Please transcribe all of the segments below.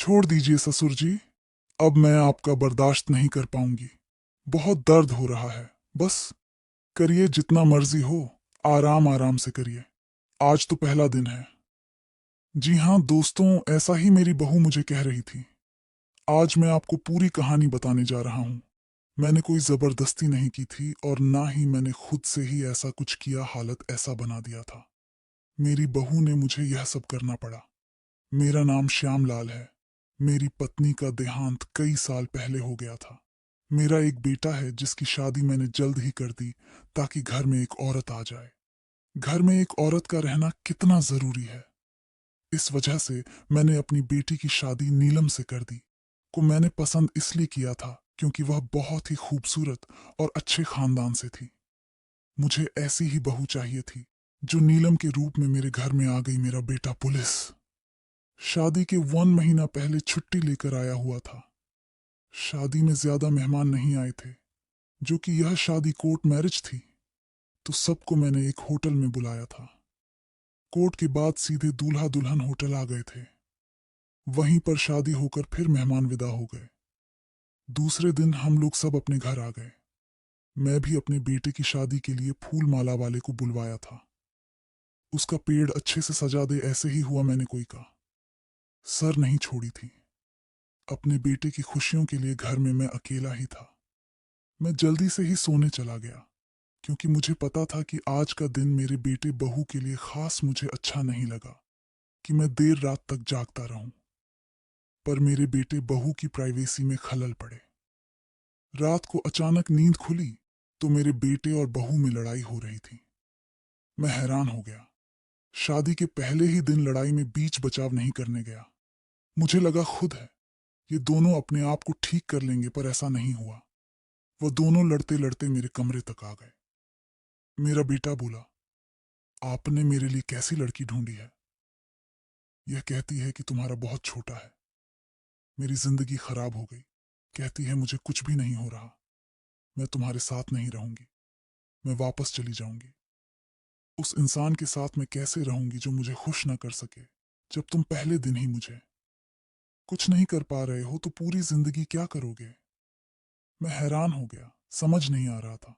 छोड़ दीजिए ससुर जी। अब मैं आपका बर्दाश्त नहीं कर पाऊंगी। बहुत दर्द हो रहा है। बस करिए जितना मर्जी हो। आराम आराम से करिए। आज तो पहला दिन है। जी हाँ दोस्तों, ऐसा ही मेरी बहू मुझे कह रही थी। आज मैं आपको पूरी कहानी बताने जा रहा हूँ। मैंने कोई जबरदस्ती नहीं की थी और ना ही मैंने खुद से ही ऐसा कुछ किया, हालत ऐसा बना दिया था। मेरी बहू ने मुझे यह सब करना पड़ा। मेरा नाम श्यामलाल है। मेरी पत्नी का देहांत कई साल पहले हो गया था। मेरा एक बेटा है जिसकी शादी मैंने जल्द ही कर दी ताकि घर में एक औरत आ जाए। घर में एक औरत का रहना कितना जरूरी है, इस वजह से मैंने अपनी बेटी की शादी नीलम से कर दी। को मैंने पसंद इसलिए किया था क्योंकि वह बहुत ही खूबसूरत और अच्छे खानदान से थी। मुझे ऐसी ही बहू चाहिए थी जो नीलम के रूप में मेरे घर में आ गई। मेरा बेटा पुलिस शादी के 1 महीना पहले छुट्टी लेकर आया हुआ था। शादी में ज्यादा मेहमान नहीं आए थे, जो कि यह शादी कोर्ट मैरिज थी, तो सबको मैंने एक होटल में बुलाया था। कोर्ट के बाद सीधे दूल्हा दुल्हन होटल आ गए थे। वहीं पर शादी होकर फिर मेहमान विदा हो गए। दूसरे दिन हम लोग सब अपने घर आ गए। मैं भी अपने बेटे की शादी के लिए फूल माला वाले को बुलवाया था। उसका पेड़ अच्छे से सजा दे, ऐसे ही हुआ मैंने कोई कहा। सर नहीं छोड़ी थी। अपने बेटे की खुशियों के लिए घर में मैं अकेला ही था। मैं जल्दी से ही सोने चला गया क्योंकि मुझे पता था कि आज का दिन मेरे बेटे बहू के लिए खास मुझे अच्छा नहीं लगा कि मैं देर रात तक जागता रहूं। पर मेरे बेटे बहू की प्राइवेसी में खलल पड़े। रात को अचानक नींद खुली तो मेरे बेटे और बहू में लड़ाई हो रही थी। मैं हैरान हो गया। शादी के पहले ही दिन लड़ाई में बीच बचाव नहीं करने गया। मुझे लगा खुद है, ये दोनों अपने आप को ठीक कर लेंगे, पर ऐसा नहीं हुआ। वो दोनों लड़ते लड़ते मेरे कमरे तक आ गए। मेरा बेटा बोला, आपने मेरे लिए कैसी लड़की ढूंढी है? यह कहती है कि तुम्हारा बहुत छोटा है। मेरी जिंदगी खराब हो गई। कहती है मुझे कुछ भी नहीं हो रहा। मैं तुम्हारे साथ नहीं रहूंगी। मैं वापस चली जाऊंगी। उस इंसान के साथ मैं कैसे रहूंगी जो मुझे खुश ना कर सके? जब तुम पहले दिन ही मुझे कुछ नहीं कर पा रहे हो तो पूरी जिंदगी क्या करोगे? मैं हैरान हो गया, समझ नहीं आ रहा था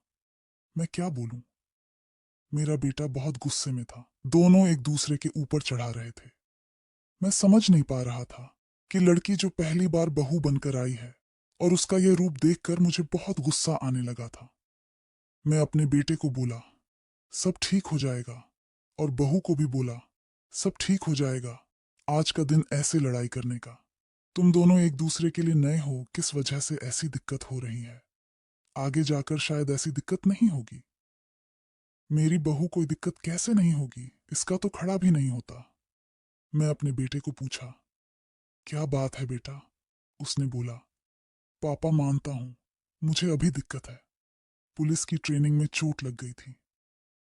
मैं क्या बोलूं। मेरा बेटा बहुत गुस्से में था। दोनों एक दूसरे के ऊपर चढ़ा रहे थे। मैं समझ नहीं पा रहा था कि लड़की जो पहली बार बहू बनकर आई है, और उसका यह रूप देखकर मुझे बहुत गुस्सा आने लगा था। मैं अपने बेटे को बोला, सब ठीक हो जाएगा, और बहू को भी बोला, सब ठीक हो जाएगा। आज का दिन ऐसे लड़ाई करने का। तुम दोनों एक दूसरे के लिए नए हो, किस वजह से ऐसी दिक्कत हो रही है? आगे जाकर शायद ऐसी दिक्कत नहीं होगी। मेरी बहू कोई दिक्कत कैसे नहीं होगी, इसका तो खड़ा भी नहीं होता। मैं अपने बेटे को पूछा, क्या बात है बेटा? उसने बोला, पापा मानता हूं, मुझे अभी दिक्कत है। पुलिस की ट्रेनिंग में चोट लग गई थी,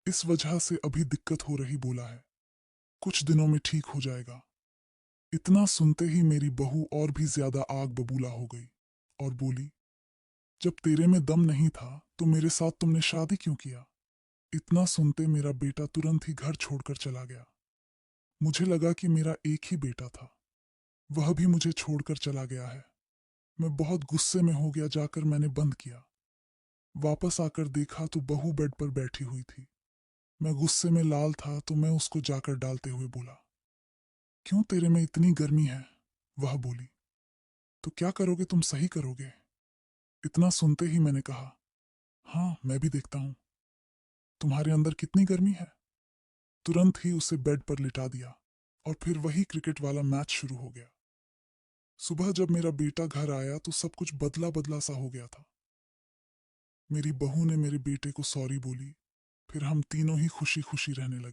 इस वजह से अभी दिक्कत हो रही। बोला है कुछ दिनों में ठीक हो जाएगा। इतना सुनते ही मेरी बहू और भी ज्यादा आग बबूला हो गई और बोली, जब तेरे में दम नहीं था तो मेरे साथ तुमने शादी क्यों किया? इतना सुनते मेरा बेटा तुरंत ही घर छोड़कर चला गया। मुझे लगा कि मेरा एक ही बेटा था, वह भी मुझे छोड़कर चला गया है। मैं बहुत गुस्से में हो गया। जाकर मैंने बंद किया। वापस आकर देखा तो बहू बेड पर बैठी हुई थी। मैं गुस्से में लाल था तो मैं उसको जाकर डालते हुए बोला, क्यों तेरे में इतनी गर्मी है? वह बोली, तो क्या करोगे तुम, सही करोगे? इतना सुनते ही मैंने कहा, हाँ मैं भी देखता हूं तुम्हारे अंदर कितनी गर्मी है। तुरंत ही उसे बेड पर लिटा दिया और फिर वही क्रिकेट वाला मैच शुरू हो गया। सुबह जब मेरा बेटा घर आया तो सब कुछ बदला बदला सा हो गया था। मेरी बहू ने मेरे बेटे को सॉरी बोली। फिर हम तीनों ही खुशी खुशी रहने लगे।